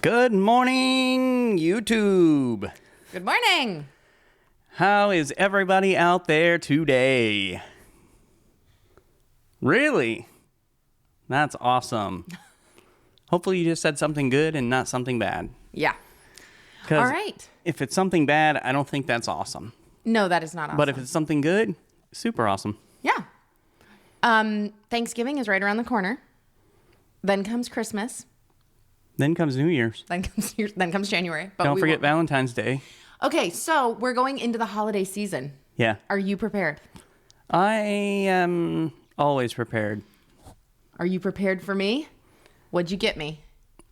Good morning, YouTube. Good morning. How is everybody out there today? Really? That's awesome. Hopefully you just said something good and not something bad. Yeah. 'Cause all right. if it's something bad, I don't think that's awesome. No, that is not awesome. But if it's something good, super awesome. Yeah. Thanksgiving is right around the corner. Then comes Christmas. Then comes New Year's. Then comes January. But Don't forget Valentine's Day. Okay, so we're going into the holiday season. Yeah. Are you prepared? I am always prepared. Are you prepared for me? What'd you get me?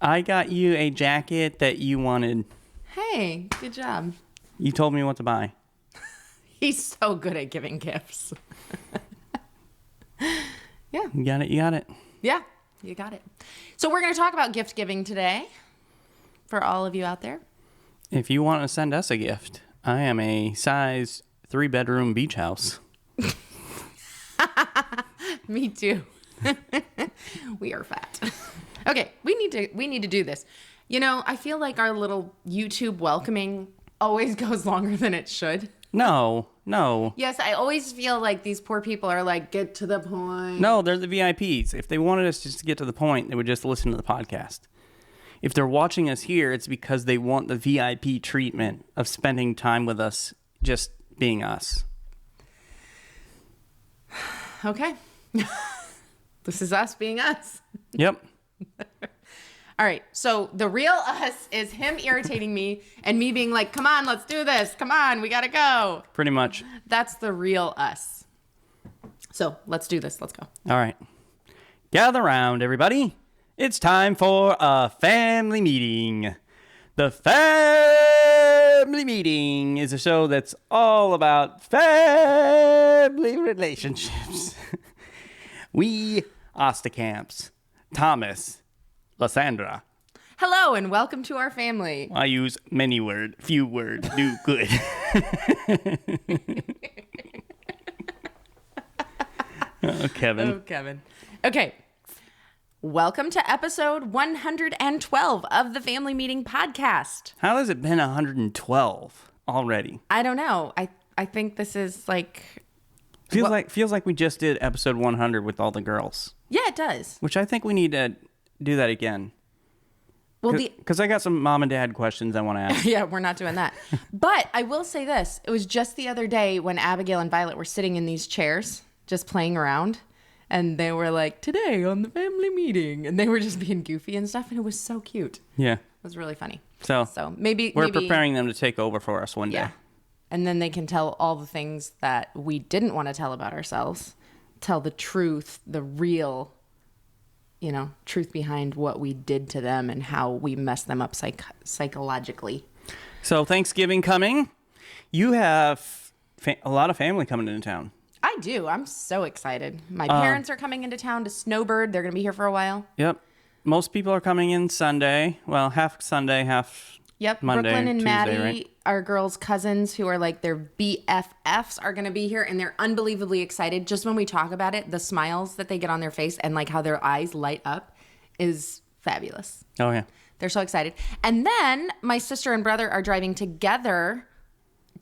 I got you a jacket that you wanted. Hey, good job. You told me what to buy. He's so good at giving gifts. Yeah. You got it. You got it. Yeah, you got it. So we're going to talk about gift giving today for all of you out there. If you want to send us a gift, I am a size 3-bedroom beach house. Me too. We are fat. Okay, we need to do this. You know, I feel like our little YouTube welcoming always goes longer than it should. No. Yes, I always feel like these poor people are like, get to the point. No, they're the VIPs. If they wanted us just to get to the point, they would just listen to the podcast. If they're watching us here, it's because they want the VIP treatment of spending time with us, just being us. Okay. This is us being us. Yep. All right. So the real us is him irritating me and me being like, come on, let's do this. Come on, we got to go. Pretty much. That's the real us. So let's do this. Let's go. All right. Gather round, everybody. It's time for a family meeting. The Family Meeting is a show that's all about family relationships. We Ostacamps, Thomas, Lysandra. Hello and welcome to our family. I use many word, few word, do good. Oh, Kevin. Okay. Welcome to episode 112 of the Family Meeting podcast. How has it been 112 already? I don't know. I think this is like... Feels like we just did episode 100 with all the girls. Yeah, it does. Which I think we need to do that again. Well, because I got some mom and dad questions I want to ask. Yeah, we're not doing that. But I will say this. It was just the other day when Abigail and Violet were sitting in these chairs, just playing around. And they were like, today on the family meeting. And they were just being goofy and stuff. And it was so cute. Yeah. It was really funny. So maybe we're preparing them to take over for us one day. Yeah. And then they can tell all the things that we didn't want to tell about ourselves. Tell the truth, the real, truth behind what we did to them and how we messed them up psychologically. So Thanksgiving coming. You have a lot of family coming into town. I do. I'm so excited. My parents are coming into town to Snowbird. They're going to be here for a while. Yep. Most people are coming in Sunday. Well, half Sunday, half Monday, Brooklyn and Tuesday, Maddie, right? our girls' cousins who are like their BFFs are going to be here. And they're unbelievably excited. Just when we talk about it, the smiles that they get on their face and like how their eyes light up is fabulous. Oh, yeah. They're so excited. And then my sister and brother are driving together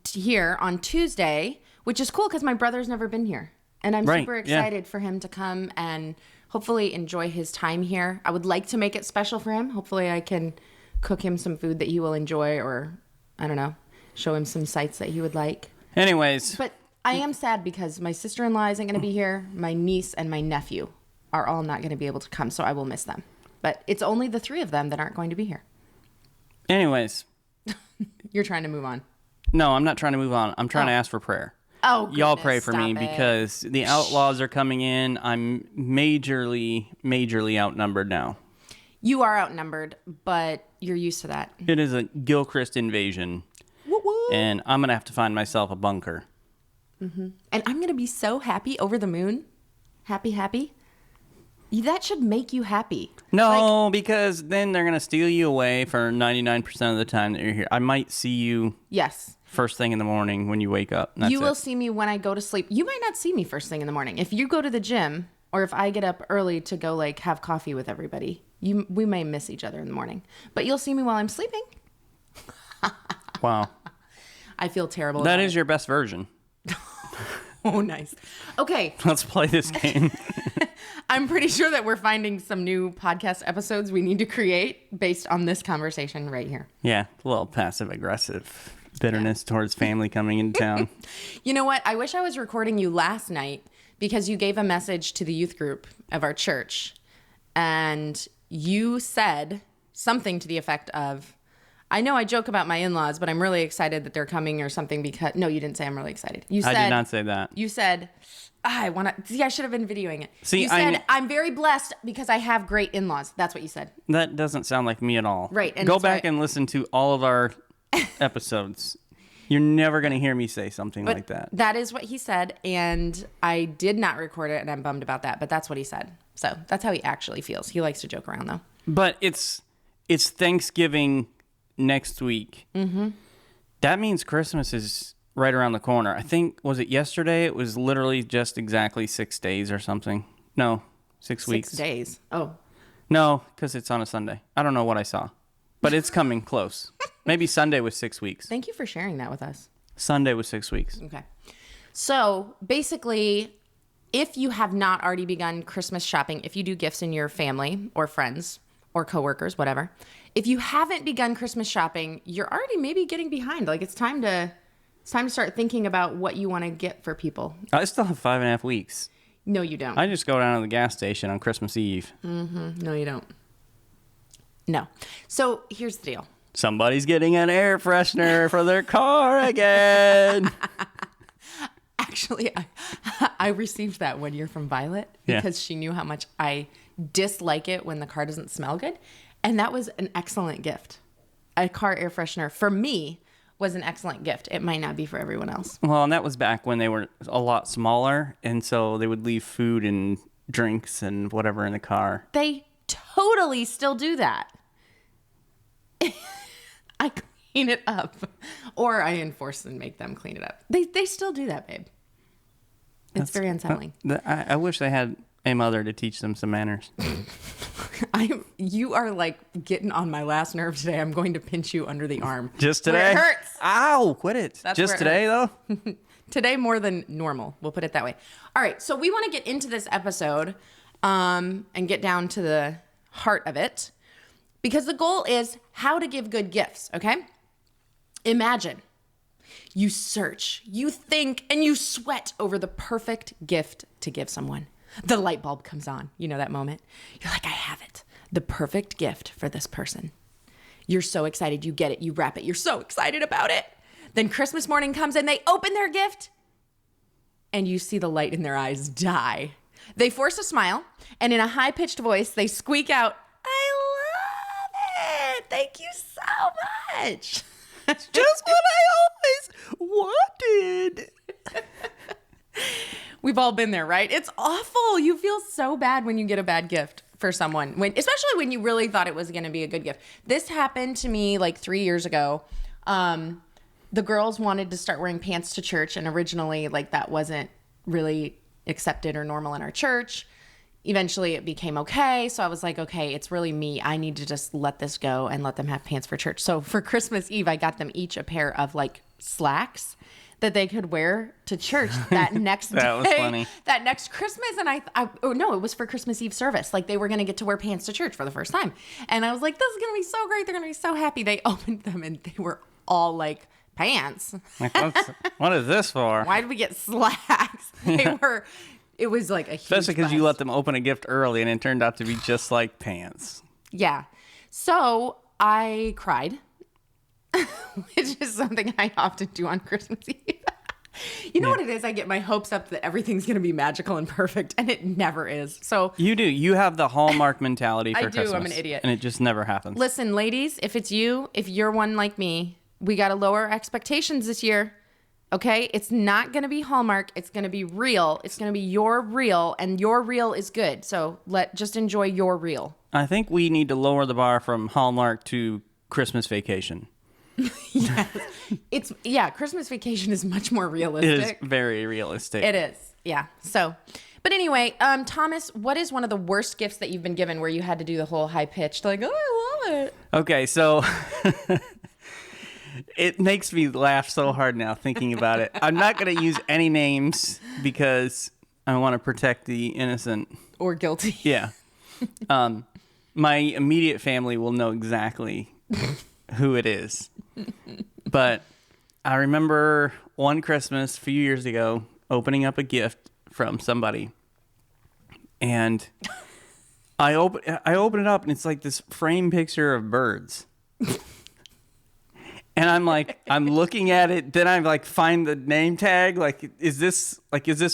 here on Tuesday, which is cool because my brother's never been here. And I'm super excited for him to come and hopefully enjoy his time here. I would like to make it special for him. Hopefully I can cook him some food that he will enjoy or, I don't know, show him some sights that he would like. Anyways. But I am sad because my sister-in-law isn't going to be here. My niece and my nephew are all not going to be able to come, so I will miss them. But it's only the 3 of them that aren't going to be here. Anyways. You're trying to move on. No, I'm not trying to move on. I'm trying to ask for prayer. Oh, goodness, y'all pray for me because the outlaws are coming in. I'm majorly outnumbered now. You are outnumbered, but you're used to that. It is a Gilchrist invasion. Woo-woo. And I'm going to have to find myself a bunker. Mm-hmm. And I'm going to be so happy over the moon. Happy. That should make you happy. No, because then they're going to steal you away for 99% of the time that you're here. I might see you. Yes. First thing in the morning when you wake up. You will see me when I go to sleep. You might not see me first thing in the morning. If you go to the gym or if I get up early to go like have coffee with everybody, We may miss each other in the morning, but you'll see me while I'm sleeping. Wow. I feel terrible. That is your best version. Oh, nice. Okay. Let's play this game. I'm pretty sure that we're finding some new podcast episodes we need to create based on this conversation right here. Yeah, a little passive-aggressive bitterness towards family coming into town. You know what? I wish I was recording you last night because you gave a message to the youth group of our church, and you said something to the effect of, I know I joke about my in-laws, but I'm really excited that they're coming or something because... No, you didn't say I'm really excited. You said... I did not say that. You said, I want to... See, I should have been videoing it. See, you said, I'm very blessed because I have great in-laws. That's what you said. That doesn't sound like me at all. Right. And go back and listen to all of our episodes. You're never going to hear me say something like that. That is what he said, and I did not record it, and I'm bummed about that, but that's what he said. So that's how he actually feels. He likes to joke around, though. But it's Thanksgiving next week. Mm-hmm. That means Christmas is right around the corner. I think, was it yesterday? It was literally just exactly 6 days or something. No, 6 weeks. 6 days. Oh. No, because it's on a Sunday. I don't know what I saw, but it's coming close. Maybe Sunday was 6 weeks. Thank you for sharing that with us. Sunday was 6 weeks. Okay. So basically, if you have not already begun Christmas shopping, if you do gifts in your family or friends or coworkers, whatever, if you haven't begun Christmas shopping, you're already maybe getting behind. Like it's time to start thinking about what you want to get for people. I still have 5.5 weeks. No, you don't. I just go down to the gas station on Christmas Eve. Mm-hmm. No, you don't. No. So here's the deal. Somebody's getting an air freshener for their car again. Actually, I received that one year from Violet because she knew how much I dislike it when the car doesn't smell good. And that was an excellent gift. A car air freshener, for me, was an excellent gift. It might not be for everyone else. Well, and that was back when they were a lot smaller. And so they would leave food and drinks and whatever in the car. They totally still do that. I clean it up. Or I enforce and make them clean it up. They still do that, babe. It's very unsettling. I wish they had a mother to teach them some manners. You are like getting on my last nerve today. I'm going to pinch you under the arm. Just today? Where it hurts. Ow, quit it. That's just today, though? Today more than normal. We'll put it that way. All right. So we want to get into this episode and get down to the heart of it because the goal is how to give good gifts. Okay. Imagine you search, you think, and you sweat over the perfect gift to give someone. The light bulb comes on. You know that moment? You're like, I have it. The perfect gift for this person. You're so excited. You get it. You wrap it. You're so excited about it. Then Christmas morning comes and they open their gift and you see the light in their eyes die. They force a smile and in a high-pitched voice, they squeak out, I love it. Thank you so much. It's just what I always wanted. We've all been there, right? It's awful. You feel so bad when you get a bad gift for someone, especially when you really thought it was going to be a good gift. This happened to me like 3 years ago. The girls wanted to start wearing pants to church, and originally like that wasn't really accepted or normal in our church. Eventually it became okay. So I was like, okay, it's really me. I need to just let this go and let them have pants for church. So for Christmas Eve, I got them each a pair of like slacks that they could wear to church that next that day. Was funny. That next Christmas. And no, it was for Christmas Eve service. Like they were going to get to wear pants to church for the first time. And I was like, this is going to be so great. They're going to be so happy. They opened them and they were all like, pants. Like, what is this for? Why did we get slacks? It was like a huge Especially because you bust. let them open a gift early and it turned out to be just like pants. Yeah. So I cried, which is something I often do on Christmas Eve. You know what it is? I get my hopes up that everyth's going to be magical and perfect, and it never is. So you do. You have the Hallmark mentality for Christmas. I'm an idiot. And it just never happens. Listen, ladies, if it's you, if you're one like me, we got to lower our expectations this year. Okay? It's not going to be Hallmark. It's going to be real. It's going to be your real, and your real is good. So just enjoy your real. I think we need to lower the bar from Hallmark to Christmas Vacation. Yes. Christmas Vacation is much more realistic. It is very realistic. It is. Yeah. So, But anyway, Thomas, what is one of the worst gifts that you've been given where you had to do the whole high pitched, like, oh, I love it? Okay, so it makes me laugh so hard now thinking about it. I'm not going to use any names because I want to protect the innocent. Or guilty. Yeah. My immediate family will know exactly who it is. But I remember one Christmas a few years ago opening up a gift from somebody. And I open it up and it's like this framed picture of birds. And I'm looking at it, then I like find the name tag. Like, is this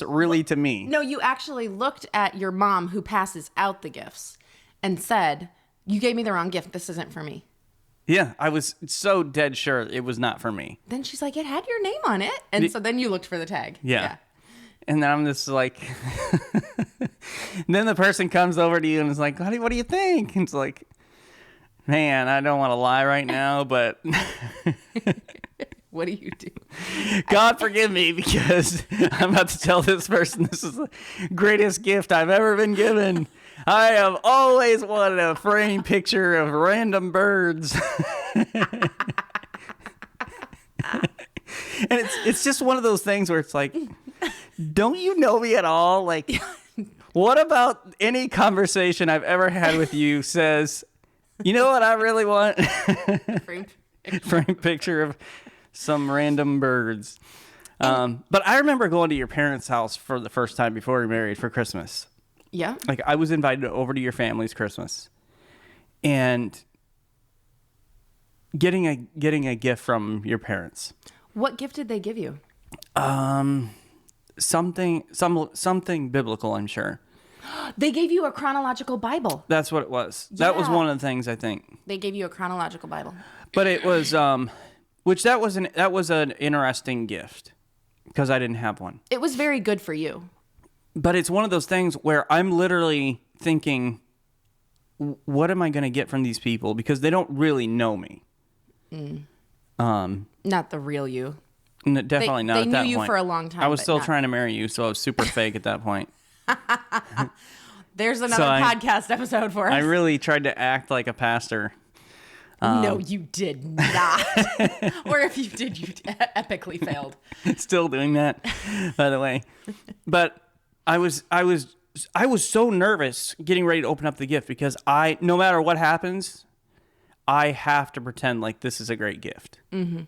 really to me? No, you actually looked at your mom who passes out the gifts and said, you gave me the wrong gift. This isn't for me. Yeah, I was so dead sure it was not for me. Then she's like, it had your name on it. And so then you looked for the tag. Yeah. And then I'm just like, and then the person comes over to you and is like, what do you think? And it's like, man, I don't want to lie right now, but what do you do? God forgive me, because I'm about to tell this person this is the greatest gift I've ever been given. I have always wanted a framed picture of random birds. And it's just one of those things where it's like, don't you know me at all? Like, what about any conversation I've ever had with you says, you know what I really want? Framed picture of some random birds. But I remember going to your parents' house for the first time before we were married for Christmas. Yeah. Like, I was invited over to your family's Christmas. And getting a gift from your parents. What gift did they give you? Something biblical, I'm sure. They gave you a chronological Bible. That's what it was. Yeah. That was one of the things, I think. They gave you a chronological Bible. But it was that was an interesting gift because I didn't have one. It was very good for you. But it's one of those things where I'm literally thinking, what am I going to get from these people, because they don't really know me. Not the real you. Definitely not at that point. They knew you for a long time. I was still trying to marry you, so I was super fake at that point. There's another podcast episode for us. I really tried to act like a pastor. No, you did not. Or if you did, you epically failed. Still doing that, by the way. But I was so nervous getting ready to open up the gift because no matter what happens, I have to pretend like this is a great gift. Mm-hmm.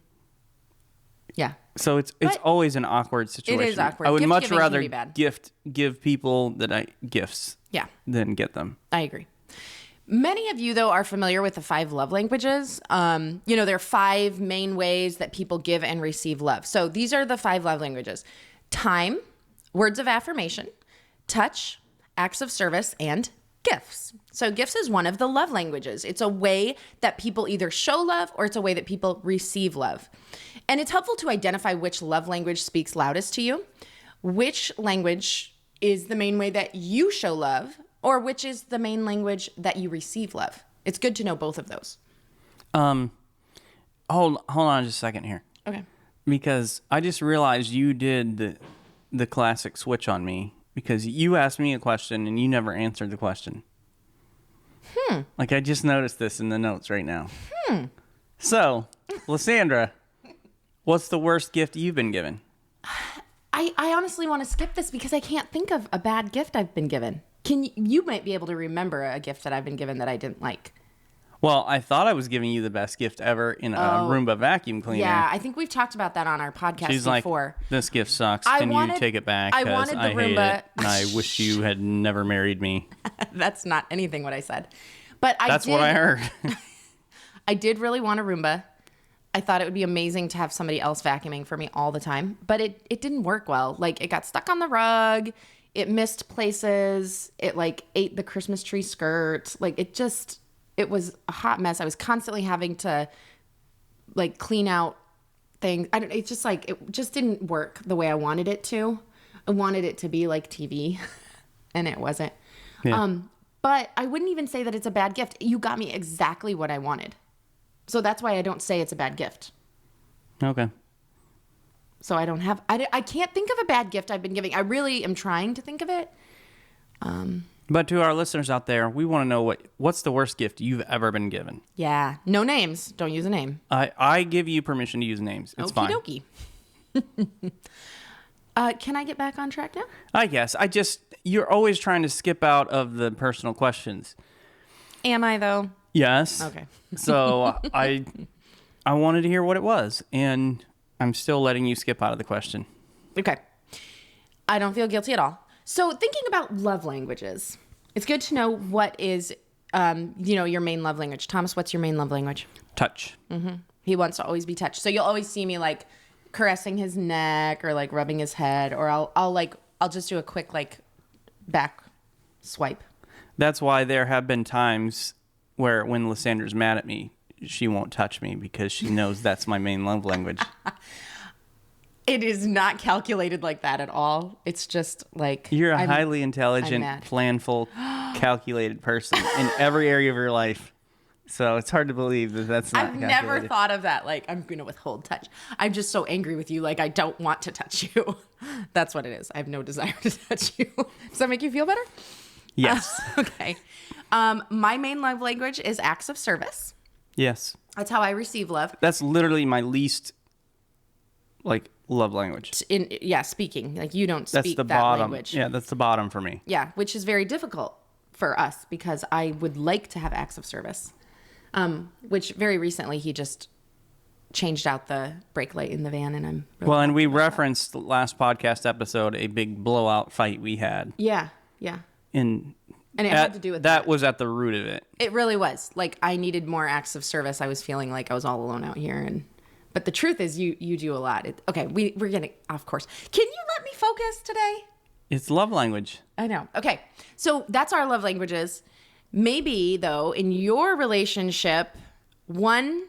Yeah. So it's always an awkward situation. It is awkward. I would much rather give people gifts than get them. I agree. Many of you, though, are familiar with the 5 love languages. There are 5 main ways that people give and receive love. So these are the 5 love languages: time, words of affirmation, touch, acts of service, and gifts. So gifts is one of the love languages. It's a way that people either show love or it's a way that people receive love. And it's helpful to identify which love language speaks loudest to you, which language is the main way that you show love, or which is the main language that you receive love. It's good to know both of those. Hold on just a second here. Okay. Because I just realized you did the classic switch on me, because you asked me a question and you never answered the question. Like, I just noticed this in the notes right now. So, Lysandra, what's the worst gift you've been given? I honestly want to skip this because I can't think of a bad gift I've been given. You might be able to remember a gift that I've been given that I didn't like. Well, I thought I was giving you the best gift ever in a Roomba vacuum cleaner. Yeah, I think we've talked about that on our podcast before. Like, this gift sucks. Can you take it back? I wanted the hate Roomba. It, and I wish you had never married me. That's not anything what I said. But That's what I heard. I did really want a Roomba. I thought it would be amazing to have somebody else vacuuming for me all the time. But it didn't work well. Like, it got stuck on the rug. It missed places. It, like, ate the Christmas tree skirt. Like, it was a hot mess. I was constantly having to, like, clean out things. It just didn't work the way I wanted it to. I wanted it to be like TV, and it wasn't. Yeah. But I wouldn't even say that it's a bad gift. You got me exactly what I wanted. So that's why I don't say it's a bad gift. Okay. So I can't think of a bad gift I've been giving. I really am trying to think of it. But to our listeners out there, we want to know what's the worst gift you've ever been given. Yeah. No names. Don't use a name. I give you permission to use names. It's fine. Okie dokie. Can I get back on track now? I guess. You're always trying to skip out of the personal questions. Am I, though? Yes. Okay. So I wanted to hear what it was, and I'm still letting you skip out of the question. Okay. I don't feel guilty at all. So thinking about love languages, it's good to know what is, your main love language. Thomas, what's your main love language? Touch. Mm-hmm. He wants to always be touched. So you'll always see me like caressing his neck or like rubbing his head, or I'll just do a quick like back swipe. That's why there have been times where when Lysandra's mad at me, she won't touch me because she knows that's my main love language. It is not calculated like that at all. It's just like... You're a highly intelligent, planful, calculated person in every area of your life. So it's hard to believe that that's not calculated. I've never thought of that. Like, I'm going to withhold touch. I'm just so angry with you. Like, I don't want to touch you. That's what it is. I have no desire to touch you. Does that make you feel better? Yes. Okay. My main love language is acts of service. Yes. That's how I receive love. That's literally my least, love language. Speaking. Like, you don't speak the that bottom. language. Yeah, that's the bottom for me. Yeah, which is very difficult for us because I would like to have acts of service. Which very recently he just changed out the brake light in the van, and I'm really well, and we referenced the last podcast episode a big blowout fight we had. Yeah. And it had to do with that was at the root of it. It really was. Like, I needed more acts of service. I was feeling like I was all alone out here, but the truth is you do a lot. Okay, we're getting off course. Can you let me focus today? It's love language. I know. Okay, so that's our love languages. Maybe, though, in your relationship, one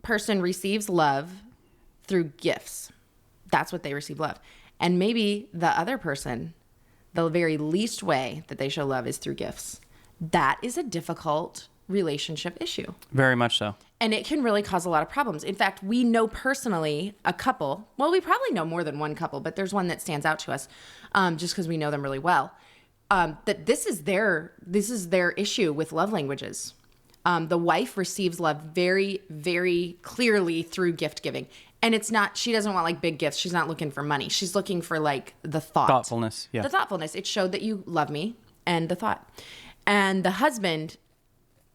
person receives love through gifts. That's what they receive love. And maybe the other person, the very least way that they show love is through gifts. That is a difficult relationship issue. Very much so. And it can really cause a lot of problems. In fact, we know personally a couple. Well, we probably know more than one couple, but there's one that stands out to us just because we know them really well. That this is their issue with love languages. The wife receives love very, very clearly through gift giving. And she doesn't want like big gifts. She's not looking for money. She's looking for like the thought. Thoughtfulness. Yeah. The thoughtfulness. It showed that you love me and the thought. And the husband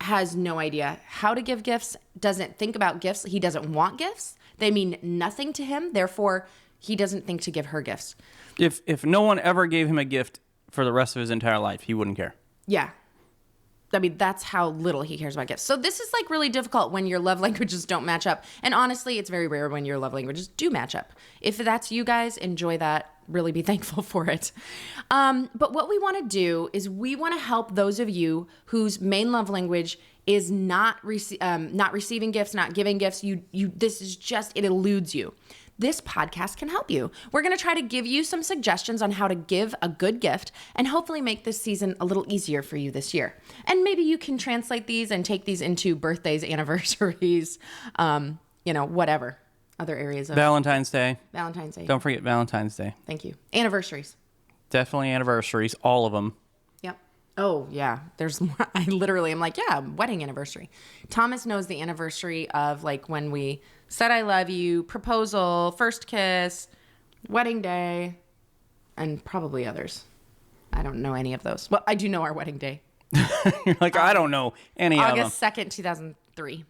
has no idea how to give gifts, doesn't think about gifts. He doesn't want gifts. They mean nothing to him. Therefore, he doesn't think to give her gifts. If no one ever gave him a gift for the rest of his entire life, he wouldn't care. Yeah. I mean, that's how little he cares about gifts. So this is like really difficult when your love languages don't match up. And honestly, it's very rare when your love languages do match up. If that's you guys, enjoy that. Really be thankful for it. But what we want to do is we want to help those of you whose main love language is not receiving gifts, not giving gifts. This is just, it eludes you. This podcast can help you. We're going to try to give you some suggestions on how to give a good gift and hopefully make this season a little easier for you this year. And maybe you can translate these and take these into birthdays, anniversaries, whatever. Other areas of Valentine's Day. Valentine's Day. Don't forget Valentine's Day. Thank you. Anniversaries. Definitely anniversaries, all of them. Yep. Oh, yeah. There's more. I literally am like, yeah, wedding anniversary. Thomas knows the anniversary of like when we said I love you, proposal, first kiss, wedding day, and probably others. I don't know any of those. Well, I do know our wedding day. You're like, I don't know any of them. August 2nd, 2003.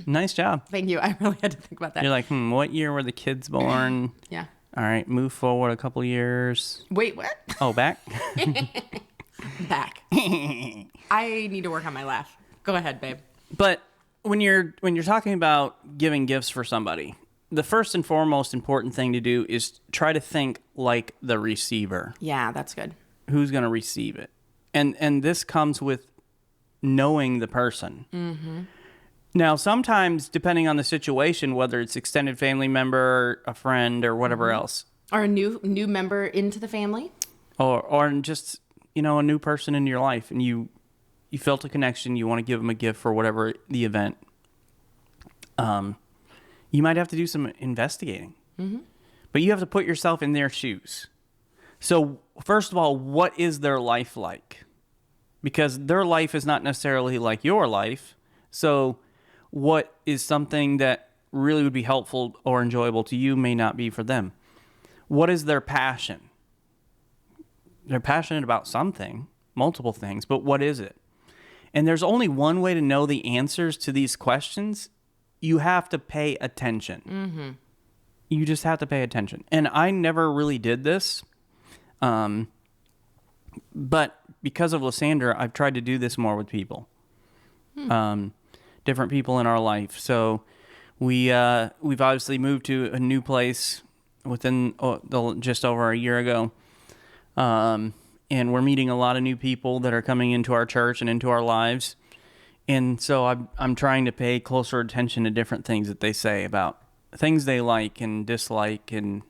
Nice job. Thank you. I really had to think about that. You're like, what year were the kids born? Yeah. All right, move forward a couple years. Wait, what? Oh, back? Back. I need to work on my laugh. Go ahead, babe. But when you're talking about giving gifts for somebody, the first and foremost important thing to do is try to think like the receiver. Yeah, that's good. Who's going to receive it? And this comes with knowing the person. Mm-hmm. Now, sometimes, depending on the situation, whether it's extended family member, a friend, or whatever else. Or a new member into the family. Or just, a new person in your life, and you felt a connection, you want to give them a gift for whatever the event. You might have to do some investigating. Mm-hmm. But you have to put yourself in their shoes. So first of all, what is their life like? Because their life is not necessarily like your life. So what is something that really would be helpful or enjoyable to you may not be for them. What is their passion? They're passionate about something, multiple things, but what is it? And there's only one way to know the answers to these questions. You have to pay attention. Mm-hmm. You just have to pay attention. And I never really did this. But because of Lysandra, I've tried to do this more with people. Different people in our life. So we've obviously moved to a new place within just over a year ago. And we're meeting a lot of new people that are coming into our church and into our lives. And so I'm trying to pay closer attention to different things that they say about things they like and dislike, and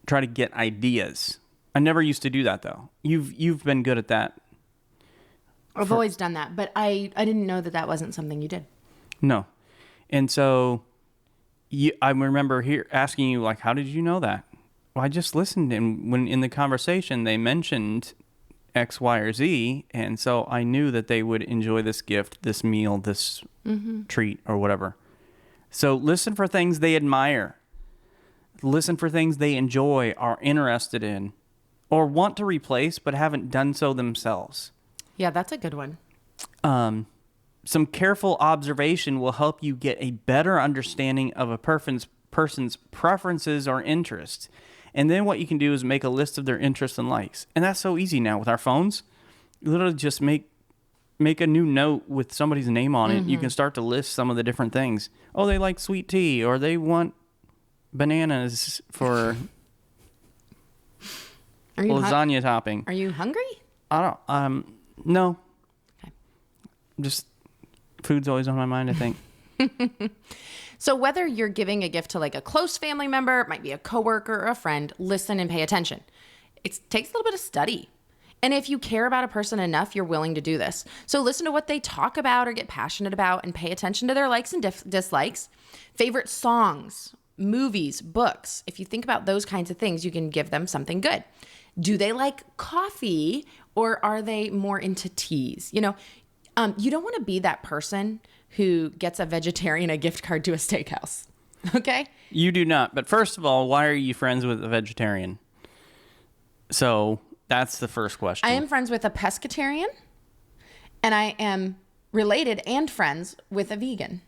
try to get ideas. I never used to do that, though. You've been good at that. I've always done that, but I didn't know that wasn't something you did. No. And so I remember asking you, like, how did you know that? Well, I just listened, and when in the conversation they mentioned X, Y, or Z, and so I knew that they would enjoy this gift, this meal, this treat, or whatever. So listen for things they admire. Listen for things they enjoy, are interested in, or want to replace but haven't done so themselves. Yeah, that's a good one. Some careful observation will help you get a better understanding of a person's preferences or interests. And then what you can do is make a list of their interests and likes. And that's so easy now with our phones. You literally just make a new note with somebody's name on it. You can start to list some of the different things. Oh, they like sweet tea, or they want bananas for lasagna topping. Are you hungry? I don't. No. Okay. Just food's always on my mind, I think. So whether you're giving a gift to like a close family member, it might be a coworker or a friend, listen and pay attention. It takes a little bit of study. And if you care about a person enough, you're willing to do this. So listen to what they talk about or get passionate about and pay attention to their likes and dislikes. Favorite songs, movies, books. If you think about those kinds of things, you can give them something good. Do they like coffee, or are they more into teas? You don't want to be that person who gets a vegetarian a gift card to a steakhouse. Okay? You do not. But first of all, why are you friends with a vegetarian? So that's the first question. I am friends with a pescatarian, and I am related and friends with a vegan.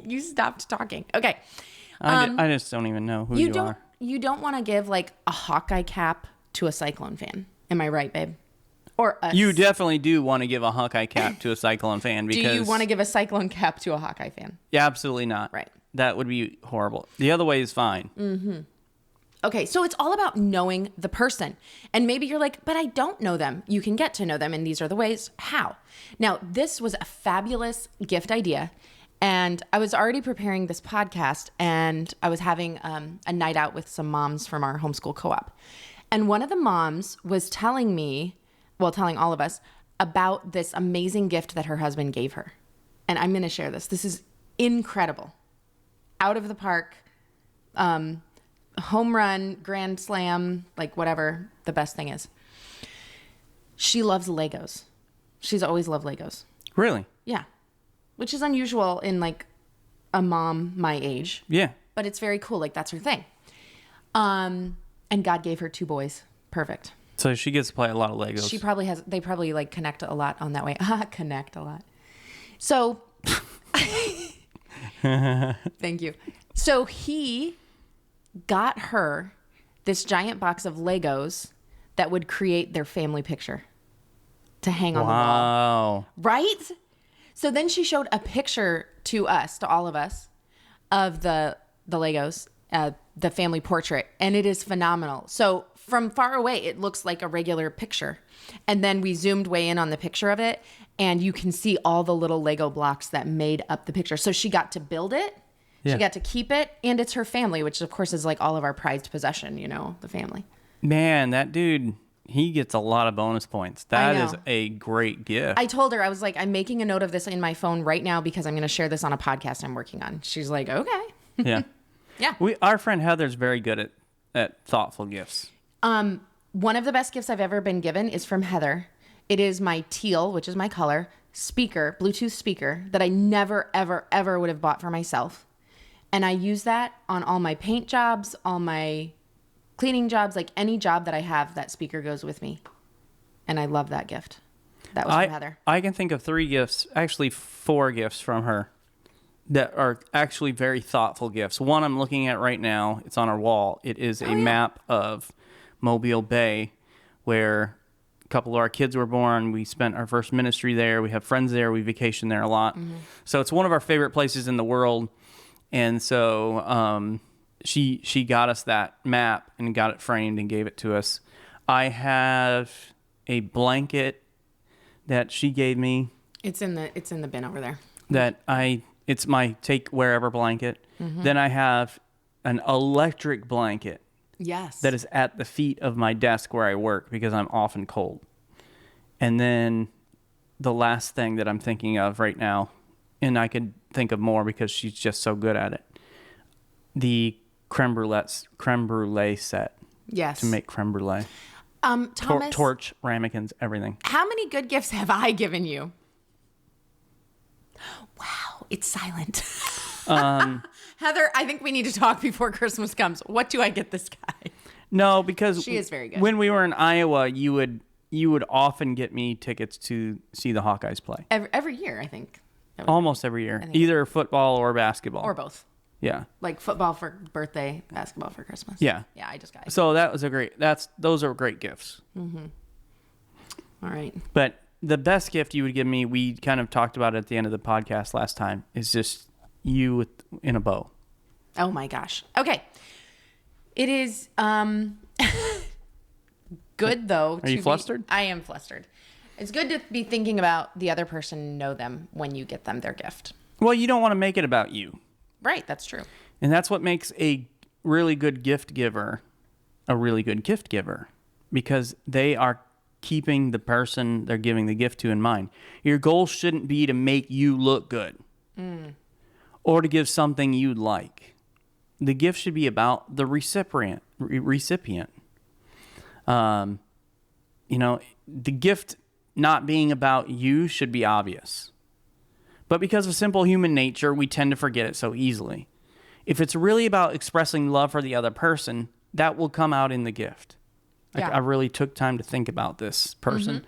You stopped talking. Okay. I just don't even know who you are. You don't want to give like a Hawkeye cap to a Cyclone fan. Am I right, babe? Or us. You definitely do want to give a Hawkeye cap to a Cyclone fan. Because do you want to give a Cyclone cap to a Hawkeye fan? Yeah, absolutely not. Right. That would be horrible. The other way is fine. Mm-hmm. Okay, so it's all about knowing the person. And maybe you're like, but I don't know them. You can get to know them, and these are the ways. How? Now, this was a fabulous gift idea. And I was already preparing this podcast, and I was having a night out with some moms from our homeschool co-op. And one of the moms was telling all of us about this amazing gift that her husband gave her. And I'm going to share this. This is incredible. Out of the park, home run, grand slam, like whatever the best thing is. She loves Legos. She's always loved Legos. Really? Yeah. Which is unusual in like a mom my age. Yeah. But it's very cool. Like that's her thing. And God gave her 2 boys. Perfect. So she gets to play a lot of Legos. They probably like connect a lot on that way. Connect a lot. So thank you. So he got her this giant box of Legos that would create their family picture to hang on the wall. Wow. Right? So then she showed a picture to us, to all of us, of the Legos, the family portrait, and it is phenomenal. So from far away, it looks like a regular picture. And then we zoomed way in on the picture of it, and you can see all the little Lego blocks that made up the picture. So she got to build it, she got to keep it, and it's her family, which of course is like all of our prized possession, the family. Man, that dude... He gets a lot of bonus points. That is a great gift. I told her, I was like, I'm making a note of this in my phone right now because I'm going to share this on a podcast I'm working on. She's like, okay. Yeah. Yeah. Our friend Heather's very good at thoughtful gifts. One of the best gifts I've ever been given is from Heather. It is my teal, which is my color, speaker, Bluetooth speaker that I never, ever, ever would have bought for myself. And I use that on all my paint jobs, all my cleaning jobs, like any job that I have, that speaker goes with me. And I love that gift. That was from Heather. I can think of 3 gifts, actually 4 gifts from her that are actually very thoughtful gifts. One I'm looking at right now. It's on our wall. It is a map of Mobile Bay, where a couple of our kids were born. We spent our first ministry there. We have friends there. We vacation there a lot. Mm-hmm. So it's one of our favorite places in the world. And so she got us that map and got it framed and gave it to us. I have a blanket that she gave me. It's in the bin over there. It's my take wherever blanket. Mm-hmm. Then I have an electric blanket. Yes. That is at the feet of my desk where I work because I'm often cold. And then the last thing that I'm thinking of right now, and I could think of more because she's just so good at it, the creme brulee set. Yes. To make creme brulee. Thomas. Torch, ramekins, everything. How many good gifts have I given you? Wow, it's silent. Heather, I think we need to talk before Christmas comes. What do I get this guy? No, because she is very good. When we were in Iowa, you would often get me tickets to see the Hawkeyes play. Every year, I think. Almost every year. Either football or basketball. Or both. Yeah. Like football for birthday, basketball for Christmas. Yeah. Yeah, I just got it. So those are great gifts. Mm-hmm. All right. But the best gift you would give me, we kind of talked about it at the end of the podcast last time, is just you in a bow. Oh my gosh. Okay. It is good though. Are you flustered? I am flustered. It's good to be thinking about the other person and know them when you get them their gift. Well, you don't want to make it about you. Right. That's true. And that's what makes a really good gift giver a really good gift giver, because they are keeping the person they're giving the gift to in mind. Your goal shouldn't be to make you look good or to give something you'd like. The gift should be about the recipient. The gift not being about you should be obvious. But because of simple human nature, we tend to forget it so easily. If it's really about expressing love for the other person, that will come out in the gift. Yeah. I really took time to think about this person. Mm-hmm.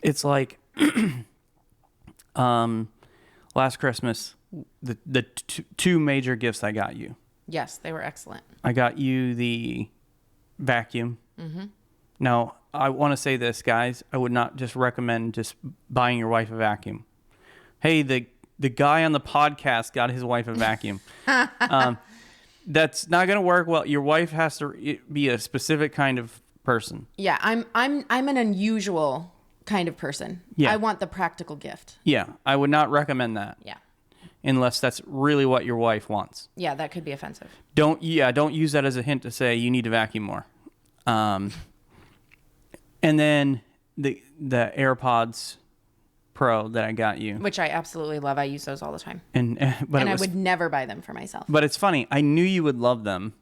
It's like last Christmas, the two major gifts I got you. Yes, they were excellent. I got you the vacuum. Mm-hmm. Now, I want to say this, guys. I would not just recommend just buying your wife a vacuum. Hey, the guy on the podcast got his wife a vacuum. That's not going to work well. Your wife has to be a specific kind of person. Yeah, I'm an unusual kind of person. Yeah. I want the practical gift. Yeah, I would not recommend that. Yeah. Unless that's really what your wife wants. Yeah, that could be offensive. Don't use that as a hint to say you need to vacuum more. And then the AirPods Pro that I got you, which I absolutely love. I use those all the time. And I would never buy them for myself. But it's funny. I knew you would love them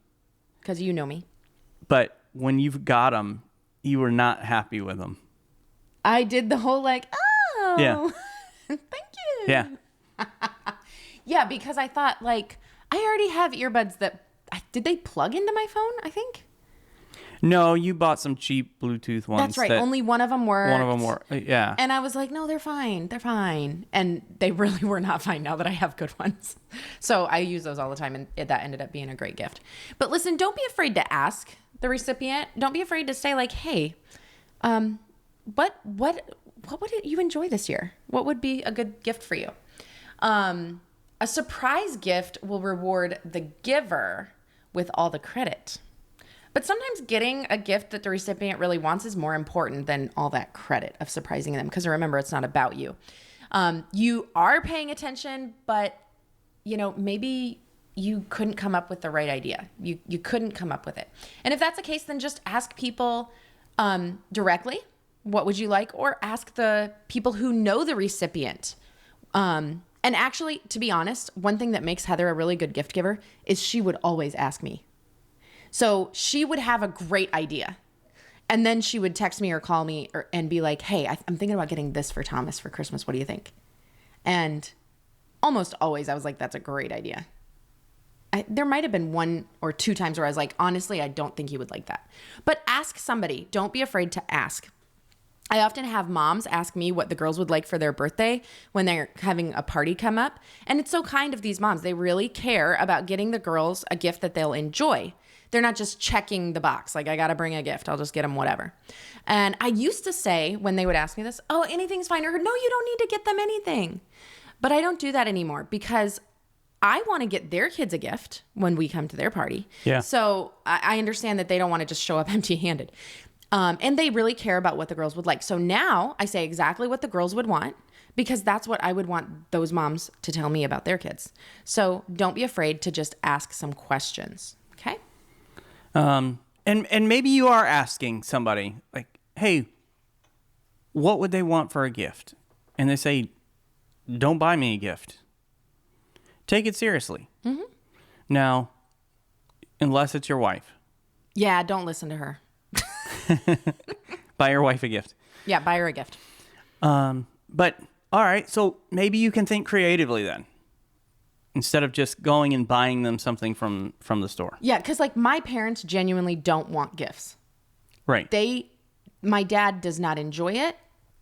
because you know me. But when you got them, you were not happy with them. I did the whole yeah. Thank you. Yeah. Yeah, because I thought I already have earbuds that did they plug into my phone? I think. No, you bought some cheap Bluetooth ones. That's right. Only one of them worked. One of them worked. Yeah. And I was like, no, they're fine. They're fine. And they really were not fine now that I have good ones. So I use those all the time, and that ended up being a great gift. But listen, don't be afraid to ask the recipient. Don't be afraid to say hey, what would you enjoy this year? What would be a good gift for you? A surprise gift will reward the giver with all the credit. But sometimes getting a gift that the recipient really wants is more important than all that credit of surprising them. Because remember, it's not about you. You are paying attention, but maybe you couldn't come up with the right idea. You couldn't come up with it. And if that's the case, then just ask people directly, what would you like? Or ask the people who know the recipient And actually, to be honest, one thing that makes Heather a really good gift giver is she would always ask me. So she would have a great idea. And then she would text me or call me and be like, hey, I'm thinking about getting this for Thomas for Christmas. What do you think? And almost always I was like, that's a great idea. There might have been 1 or 2 times where I was like, honestly, I don't think he would like that. But ask somebody. Don't be afraid to ask. I often have moms ask me what the girls would like for their birthday when they're having a party come up. And it's so kind of these moms. They really care about getting the girls a gift that they'll enjoy. They're not just checking the box. Like, I got to bring a gift. I'll just get them whatever. And I used to say when they would ask me this, oh, anything's fine. Or no, you don't need to get them anything. But I don't do that anymore because I want to get their kids a gift when we come to their party. Yeah. So I understand that they don't want to just show up empty-handed. And they really care about what the girls would like. So now I say exactly what the girls would want because that's what I would want those moms to tell me about their kids. So don't be afraid to just ask some questions. Okay? And maybe you are asking somebody like, hey, what would they want for a gift? And they say, don't buy me a gift. Take it seriously. Mm-hmm. Now, unless it's your wife. Yeah, don't listen to her. Buy your wife a gift. Yeah, buy her a gift. But all right, so maybe you can think creatively then, instead of just going and buying them something from the store. Yeah, because like my parents genuinely don't want gifts. Right. My dad does not enjoy it.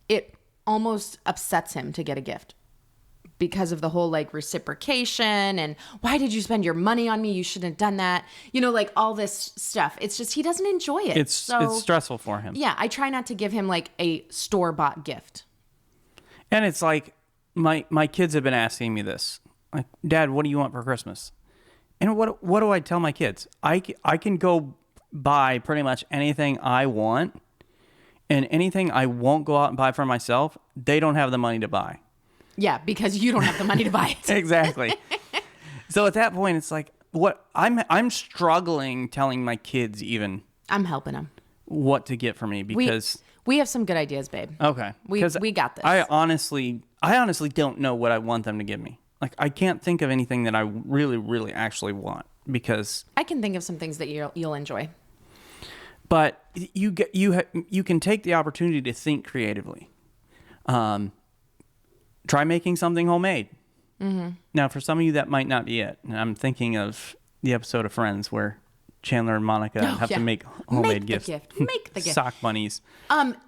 It almost upsets him to get a gift because of the whole like reciprocation and why did you spend your money on me? You shouldn't have done that. You know, like all this stuff. It's just he doesn't enjoy it. It's stressful for him. Yeah, I try not to give him like a store-bought gift. And it's like my kids have been asking me this. Like, Dad, what do you want for Christmas? And what do I tell my kids? I can go buy pretty much anything I want, and anything I won't go out and buy for myself, they don't have the money to buy. Yeah, because you don't have the money to buy it. Exactly. So at that point, it's like, what I'm struggling telling my kids even. I'm helping them. What to get for me because we have some good ideas, babe. Okay. We got this. I honestly don't know what I want them to give me. Like, I can't think of anything that I really, really actually want because I can think of some things that you'll enjoy. But you can take the opportunity to think creatively. Try making something homemade. Mm-hmm. Now, for some of you, that might not be it. And I'm thinking of the episode of Friends where Chandler and Monica have to make homemade gifts. Make the gift. Sock bunnies.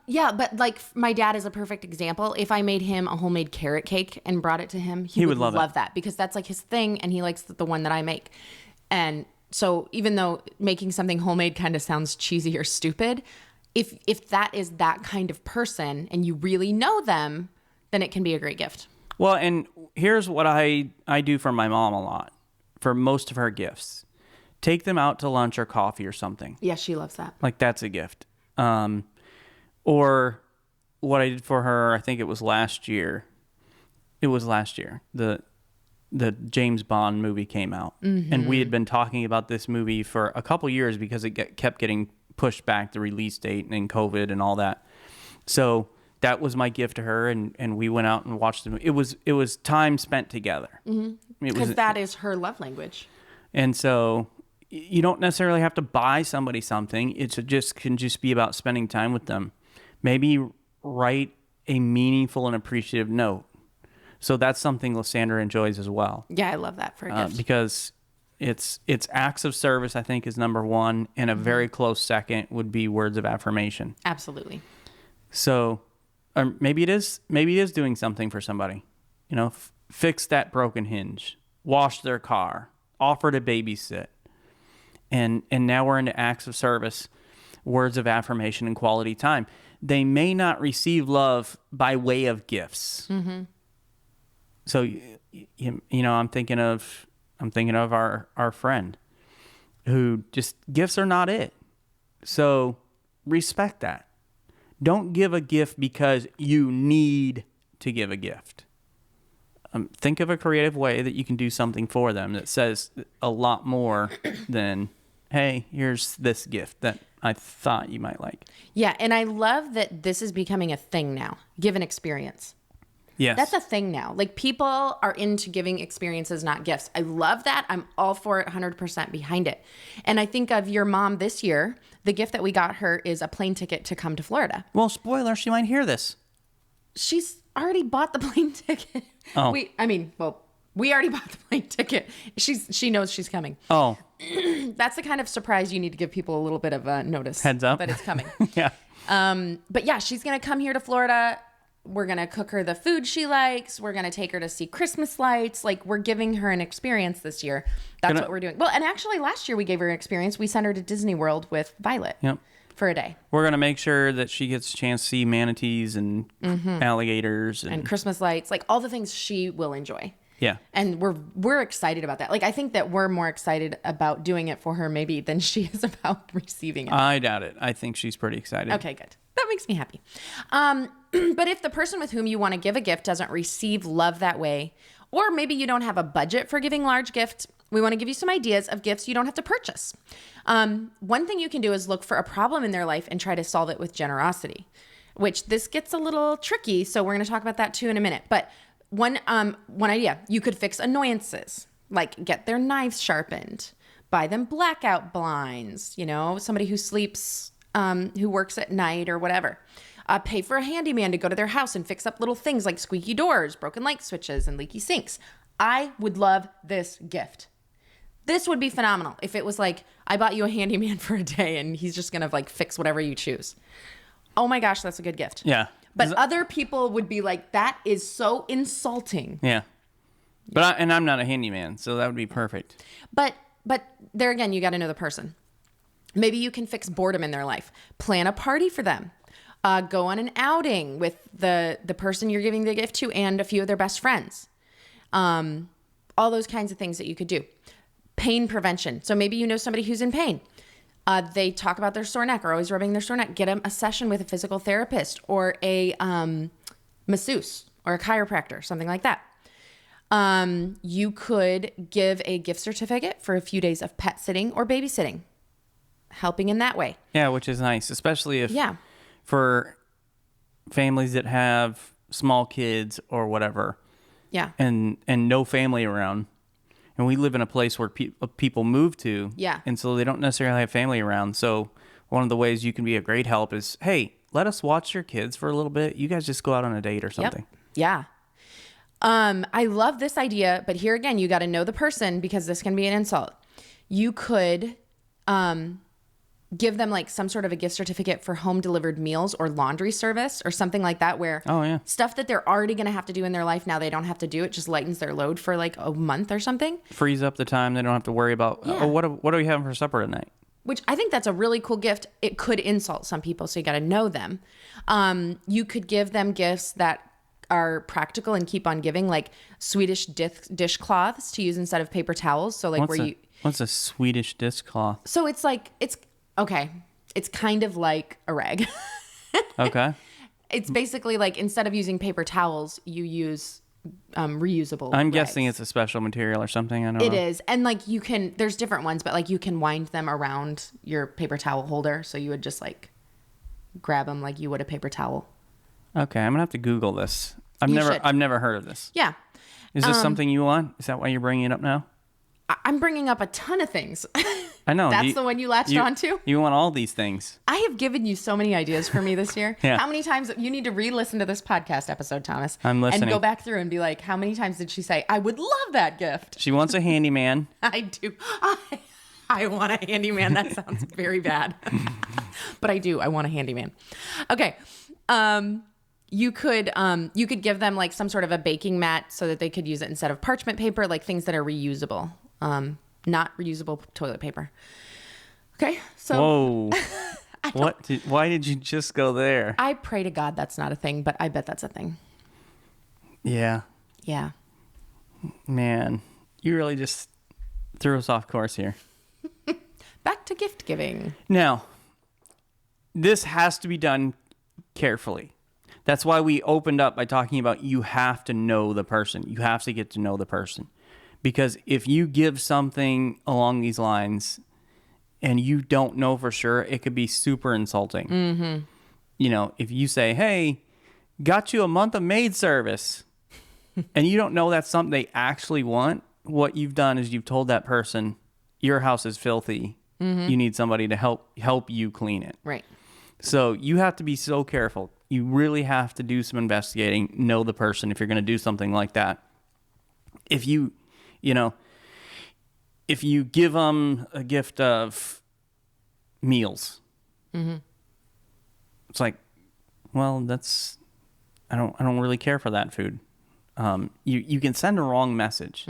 Yeah, but like my dad is a perfect example. If I made him a homemade carrot cake and brought it to him, he would love that because that's like his thing and he likes the one that I make. And so even though making something homemade kind of sounds cheesy or stupid, if that is that kind of person and you really know them, then it can be a great gift. Well, and here's what I do for my mom a lot for most of her gifts. Take them out to lunch or coffee or something. Yeah, she loves that. Like, that's a gift. Or what I did for her, I think it was last year. It was last year. The James Bond movie came out. Mm-hmm. And we had been talking about this movie for a couple years because it kept getting pushed back, the release date and COVID and all that. So that was my gift to her, and we went out and watched the movie. It was time spent together. Mm-hmm. Because that is her love language. And so you don't necessarily have to buy somebody something. It can just be about spending time with them. Maybe write a meaningful and appreciative note. So that's something Lysandra enjoys as well. Yeah, I love that for a gift. Because it's acts of service, I think, is number one, and a very close second would be words of affirmation. Absolutely. So maybe it is doing something for somebody. You know, fix that broken hinge, wash their car, offer to babysit. And now we're into acts of service, words of affirmation, and quality time. They may not receive love by way of gifts. Mm-hmm. So, you know, I'm thinking of our friend who just gifts are not it. So respect that. Don't give a gift because you need to give a gift. Think of a creative way that you can do something for them that says a lot more than, hey, here's this gift that I thought you might like. Yeah, and I love that this is becoming a thing now. Give an experience. Yes. That's a thing now. Like, people are into giving experiences, not gifts. I love that. I'm all for it, 100% behind it. And I think of your mom this year, the gift that we got her is a plane ticket to come to Florida. Well, spoiler, she might hear this. She's already bought the plane ticket. Oh. We already bought the plane ticket. She knows she's coming. Oh. That's the kind of surprise you need to give people a little bit of a notice. Heads up. That it's coming. Yeah. But yeah, she's going to come here to Florida. We're going to cook her the food she likes. We're going to take her to see Christmas lights. Like, we're giving her an experience this year. That's what we're doing. Well, and actually last year we gave her an experience. We sent her to Disney World with Violet. Yep. For a day. We're going to make sure that she gets a chance to see manatees and alligators. And Christmas lights. Like, all the things she will enjoy. Yeah. And we're excited about that. Like, I think that we're more excited about doing it for her maybe than she is about receiving it. I doubt it. I think she's pretty excited. Okay, good. That makes me happy. But if the person with whom you want to give a gift doesn't receive love that way, or maybe you don't have a budget for giving large gifts, we want to give you some ideas of gifts you don't have to purchase. One thing you can do is look for a problem in their life and try to solve it with generosity, which this gets a little tricky. So we're going to talk about that too in a minute. But one idea, you could fix annoyances, like get their knives sharpened, buy them blackout blinds, somebody who sleeps, who works at night or whatever. Pay for a handyman to go to their house and fix up little things like squeaky doors, broken light switches, and leaky sinks. I would love this gift. This would be phenomenal if it was like, I bought you a handyman for a day and he's just going to like fix whatever you choose. Oh my gosh, that's a good gift. Yeah. But other people would be like, that is so insulting. Yeah. But I'm not a handyman, so that would be perfect. But there again, you got to know the person. Maybe you can fix boredom in their life. Plan a party for them. Go on an outing with the person you're giving the gift to and a few of their best friends. All those kinds of things that you could do. Pain prevention. So maybe you know somebody who's in pain. They talk about their sore neck or always rubbing their sore neck. Get them a session with a physical therapist or a masseuse or a chiropractor, something like that. You could give a gift certificate for a few days of pet sitting or babysitting, helping in that way. Yeah, which is nice, especially if for families that have small kids or whatever. Yeah. And no family around. And we live in a place where people move to. Yeah. And so they don't necessarily have family around. So one of the ways you can be a great help is, hey, let us watch your kids for a little bit. You guys just go out on a date or something. Yep. Yeah. I love this idea, but here again, you got to know the person because this can be an insult. You could give them like some sort of a gift certificate for home delivered meals or laundry service or something like that, where stuff that they're already going to have to do in their life now they don't have to do. It just lightens their load for like a month or something. Frees up the time. They don't have to worry about, what are we having for supper tonight? Which I think that's a really cool gift. It could insult some people, so you got to know them. You could give them gifts that are practical and keep on giving, like Swedish dishcloths to use instead of paper towels. So like what's a Swedish dishcloth? So it's kind of like a rag. Okay. It's basically like instead of using paper towels, you use reusable I'm rags. guessing it's a special material or something. I don't know. It is. And like there's different ones, but like you can wind them around your paper towel holder. So you would just like grab them like you would a paper towel. Okay. I'm going to have to Google this. I've never heard of this. Yeah. Is this something you want? Is that why you're bringing it up now? I'm bringing up a ton of things. I know. That's the one you latched onto? You want all these things. I have given you so many ideas for me this year. Yeah. How many times you need to re-listen to this podcast episode, Thomas? I'm listening. And go back through and be like, how many times did she say, I would love that gift? She wants a handyman. I do. I want a handyman. That sounds very bad. But I do. I want a handyman. Okay. You could give them like some sort of a baking mat so that they could use it instead of parchment paper, like things that are reusable. Not reusable toilet paper. Okay, so whoa, why did you just go there? I pray to God that's not a thing, but I bet that's a thing. Yeah. Man, you really just threw us off course here. Back to gift giving. Now, this has to be done carefully. That's why we opened up by talking about you have to know the person. You have to get to know the person. Because if you give something along these lines and you don't know for sure, it could be super insulting. Mm-hmm. If you say, hey, got you a month of maid service, and you don't know that's something they actually want, what you've done is you've told that person, your house is filthy. You need somebody to help you clean it. Right. So you have to be so careful. You really have to do some investigating, know the person if you're going to do something like that. If you give them a gift of meals, it's like, well, I don't really care for that food. You can send a wrong message.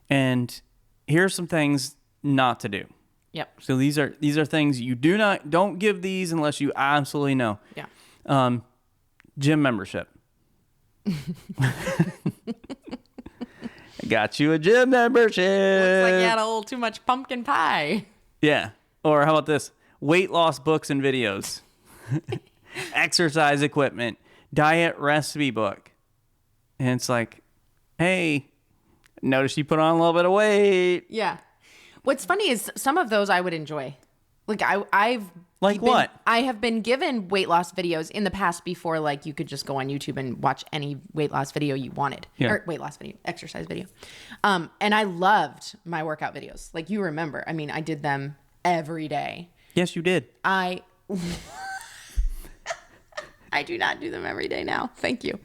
And here's some things not to do. Yep. So these are things you don't give these unless you absolutely know. Yeah. Gym membership. I got you a gym membership. Looks like you had a little too much pumpkin pie. Yeah. Or how about this? Weight loss books and videos. Exercise equipment. Diet recipe book. And it's like, hey, notice you put on a little bit of weight. Yeah. What's funny is some of those I would enjoy. Like I've what? I have been given weight loss videos in the past before, like you could just go on YouTube and watch any weight loss video you wanted. Yeah. Or weight loss video, exercise video. And I loved my workout videos. Like you remember. I mean, I did them every day. Yes, you did. I do not do them every day now. Thank you.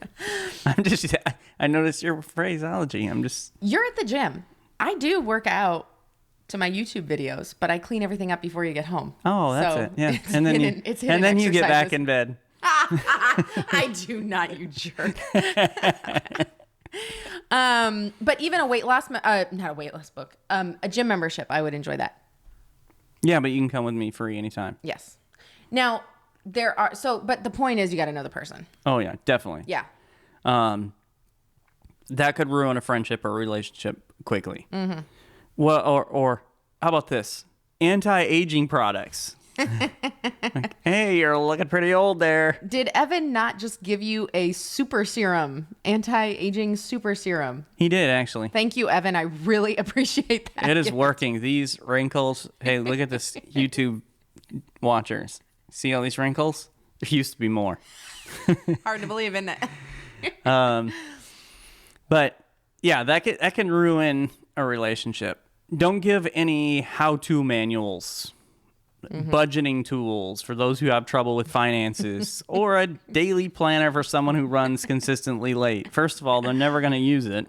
I noticed your phraseology. You're at the gym. I do work out to my YouTube videos, but I clean everything up before you get home. Oh, that's so it. Yeah. And then you get back in bed. I do not, you jerk. But even a weight loss, not a weight loss book, a gym membership, I would enjoy that. Yeah, but you can come with me free anytime. Yes. Now but the point is you got to know the person. Oh yeah, definitely. Yeah. That could ruin a friendship or relationship quickly. Well, or how about this? Anti-aging products. Like, hey, you're looking pretty old there. Did Evan not just give you a super serum, anti-aging super serum? He did, actually. Thank you, Evan. I really appreciate that. It is working. These wrinkles. Hey, look at this YouTube watchers. See all these wrinkles? There used to be more. Hard to believe, isn't it? But yeah, that can ruin a relationship. Don't give any how-to manuals, budgeting tools for those who have trouble with finances, or a daily planner for someone who runs consistently late. First of all, they're never going to use it.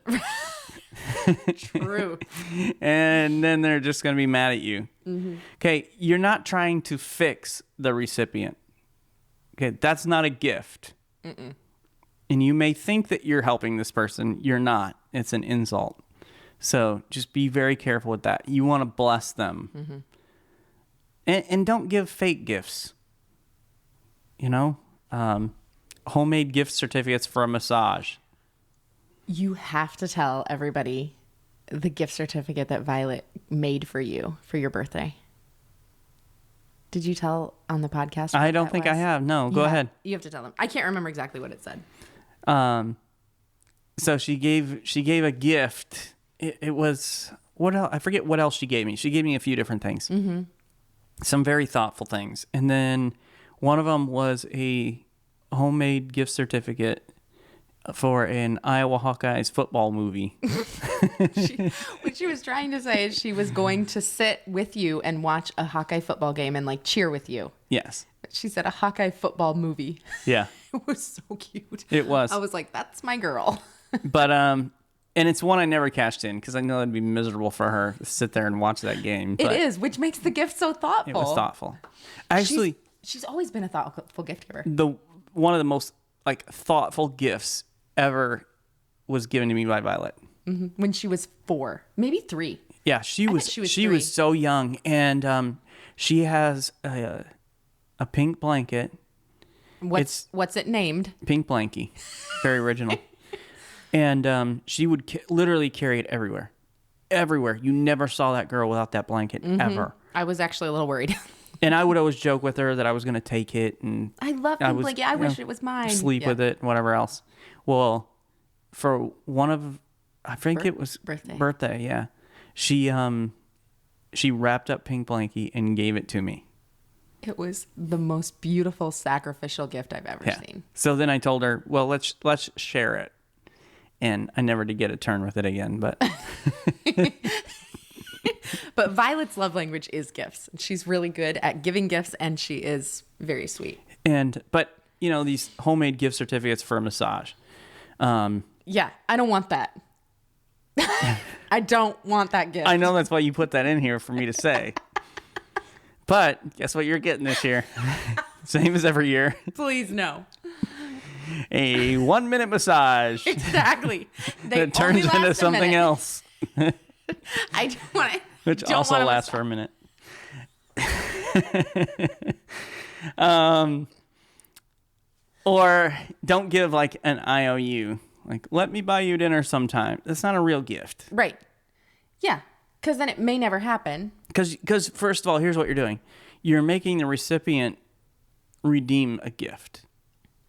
True. And then they're just going to be mad at you. Okay, you're not trying to fix the recipient. Okay, that's not a gift. And you may think that you're helping this person. You're not. It's an insult. So just be very careful with that. You want to bless them. And don't give fake gifts. You know? Homemade gift certificates for a massage. You have to tell everybody the gift certificate that Violet made for you for your birthday. Did you tell on the podcast? I don't think I have. No, go ahead. You have to tell them. I can't remember exactly what it said. So she gave a gift. It was, what else? I forget what else she gave me. She gave me a few different things. Some very thoughtful things. And then one of them was a homemade gift certificate for an Iowa Hawkeyes football movie. What she was trying to say is she was going to sit with you and watch a Hawkeye football game and like cheer with you. Yes. She said a Hawkeye football movie. Yeah. It was so cute. It was. I was like, that's my girl. But, and it's one I never cashed in because I know it'd be miserable for her to sit there and watch that game. But it is, which makes the gift so thoughtful. It was thoughtful. Actually, she's always been a thoughtful gift giver. One of the most like thoughtful gifts ever was given to me by Violet. When she was 4, maybe 3. Yeah, she was so young, and she has a pink blanket. What's it named? Pink Blankie. Very original. And she would literally carry it everywhere. Everywhere. You never saw that girl without that blanket, ever. I was actually a little worried. And I would always joke with her that I was going to take it. And I love Pink Blankie. I wish it was mine. Sleep with it and whatever else. Well, for one of, I think it was birthday, yeah. She wrapped up Pink Blankie and gave it to me. It was the most beautiful sacrificial gift I've ever seen. So then I told her, well, let's share it. And I never did get a turn with it again, but But Violet's love language is gifts. She's really good at giving gifts, and she is very sweet. But you know, these homemade gift certificates for a massage. Yeah, I don't want that. I don't want that gift. I know that's why you put that in here for me to say. But guess what you're getting this year? Same as every year. Please no. A 1-minute massage. Exactly. That turns into something else. I don't want it. Which also lasts for a minute. Or don't give like an IOU. Like, let me buy you dinner sometime. That's not a real gift. Right. Yeah. Because then it may never happen. Because first of all, here's what you're doing. You're making the recipient redeem a gift.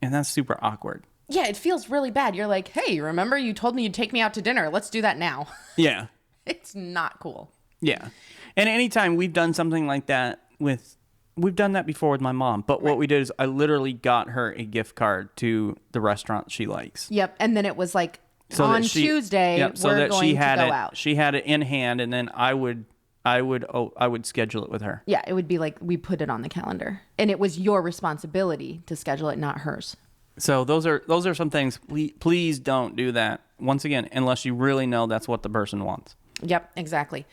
And that's super awkward. Yeah, it feels really bad. You're like, hey, remember you told me you'd take me out to dinner. Let's do that now. Yeah. It's not cool. Yeah. And anytime we've done something like that we've done that before with my mom. But what we did is I literally got her a gift card to the restaurant she likes. Yep. And then it was like, on Tuesday, we're going to go out. She had it in hand, and then I would schedule it with her. Yeah, it would be like we put it on the calendar, and it was your responsibility to schedule it, not hers. So those are some things. Please don't do that. Once again, unless you really know that's what the person wants. Yep, exactly.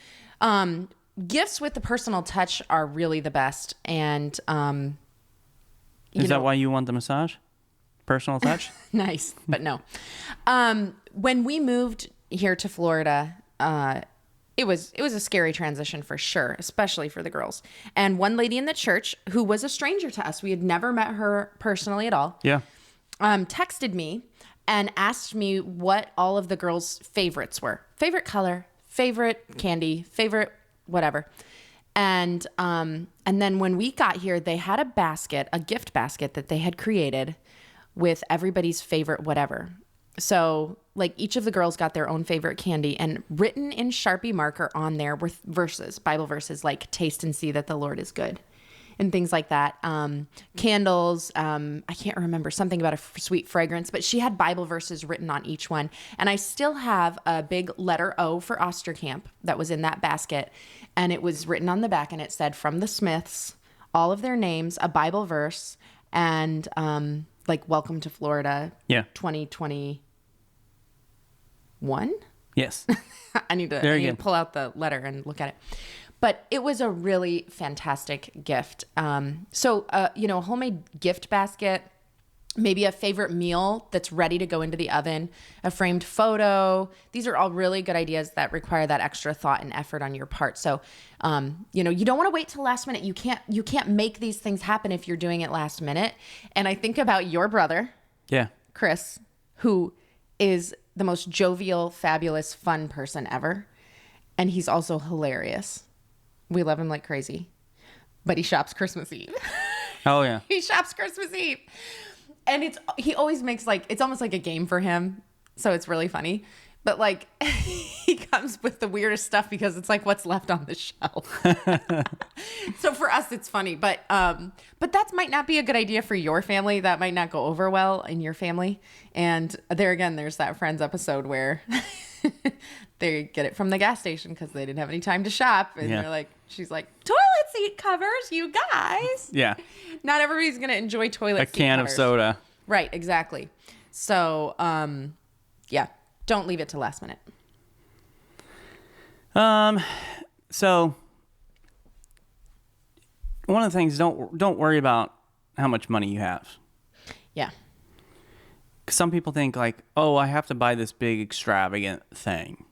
Gifts with the personal touch are really the best, and is that why you want the massage? Personal touch? Nice, but no. When we moved here to Florida, it was a scary transition for sure, especially for the girls. And one lady in the church who was a stranger to us, we had never met her personally at all. Yeah. Texted me and asked me what all of the girls' favorites were. Favorite color, favorite candy, favorite whatever. And then when we got here, they had a gift basket that they had created with everybody's favorite whatever. So like each of the girls got their own favorite candy, and written in Sharpie marker on there were verses, Bible verses like taste and see that the Lord is good and things like that. Candles. I can't remember, something about a sweet fragrance, but she had Bible verses written on each one. And I still have a big letter O for Osterkamp that was in that basket. And it was written on the back, and it said from the Smiths, all of their names, a Bible verse, and like welcome to Florida. Yeah. 2021. Yes. I need to pull out the letter and look at it. But it was a really fantastic gift. So a homemade gift basket, maybe a favorite meal that's ready to go into the oven, a framed photo. These are all really good ideas that require that extra thought and effort on your part. So, you don't want to wait till last minute. You can't make these things happen if you're doing it last minute. And I think about your brother, Chris, who is the most jovial, fabulous, fun person ever. And he's also hilarious. We love him like crazy. But he shops Christmas Eve. Oh, yeah. He shops Christmas Eve. And he always makes it's almost like a game for him. So it's really funny. But he comes with the weirdest stuff because it's like what's left on the shelf. So for us, it's funny. But that might not be a good idea for your family. That might not go over well in your family. And there again, there's that Friends episode where they get it from the gas station because they didn't have any time to shop. And she's like, toilet seat covers, you guys. Yeah. Not everybody's going to enjoy toilet seat covers. A can of soda. Right, exactly. So, yeah. Don't leave it to last minute. So one of the things, don't worry about how much money you have. Yeah. Some people think I have to buy this big extravagant thing.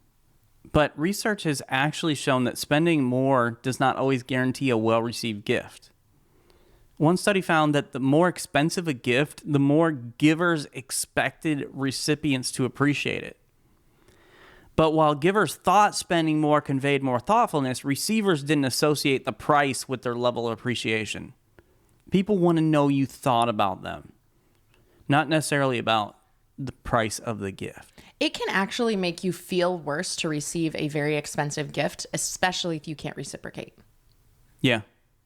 But research has actually shown that spending more does not always guarantee a well-received gift. One study found that the more expensive a gift, the more givers expected recipients to appreciate it. But while givers thought spending more conveyed more thoughtfulness, receivers didn't associate the price with their level of appreciation. People want to know you thought about them, not necessarily about the price of the gift. It can actually make you feel worse to receive a very expensive gift, especially if you can't reciprocate. Yeah.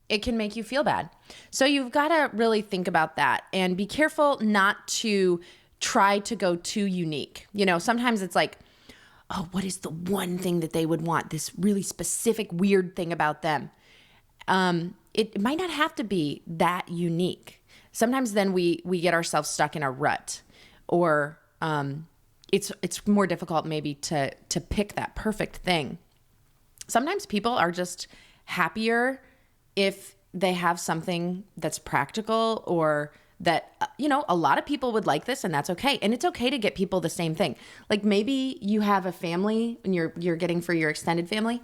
it can make you feel bad. So you've got to really think about that and be careful not to try to go too unique. You know, sometimes it's like, oh, what is the one thing that they would want? This really specific, weird thing about them. It might not have to be that unique. Sometimes then we get ourselves stuck in a rut, or it's more difficult maybe to pick that perfect thing. Sometimes people are just happier if they have something that's practical, or that, you know, a lot of people would like this, and that's okay. And it's okay to get people the same thing. Like maybe you have a family and you're getting for your extended family.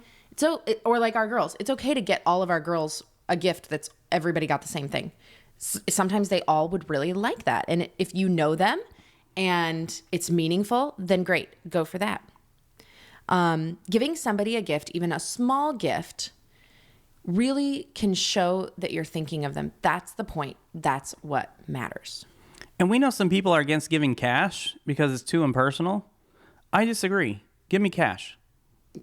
Or like our girls, it's okay to get all of our girls a gift that's everybody got the same thing. Sometimes they all would really like that. And if you know them and it's meaningful, then great, go for that. Giving somebody a gift, even a small gift, really can show that you're thinking of them. That's the point. That's what matters. And we know some people are against giving cash because it's too impersonal. I disagree. Give me cash.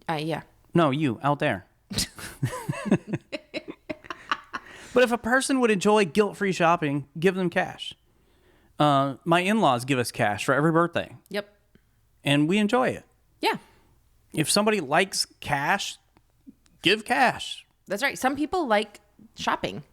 Yeah. No, you out there. But if a person would enjoy guilt-free shopping, give them cash. My in-laws give us cash for every birthday. Yep. And we enjoy it. Yeah. If somebody likes cash, give cash. That's right. Some people like shopping.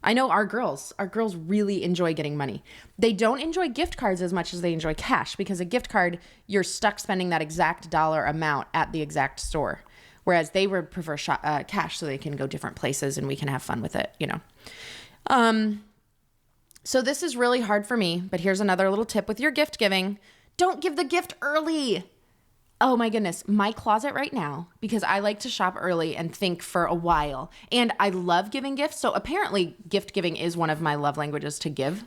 I know our girls really enjoy getting money. They don't enjoy gift cards as much as they enjoy cash, because a gift card, you're stuck spending that exact dollar amount at the exact store. Whereas they would prefer cash so they can go different places and we can have fun with it, you know. So this is really hard for me, but here's another little tip with your gift giving. Don't give the gift early. Oh my goodness, my closet right now, because I like to shop early and think for a while. And I love giving gifts. So apparently gift giving is one of my love languages to give.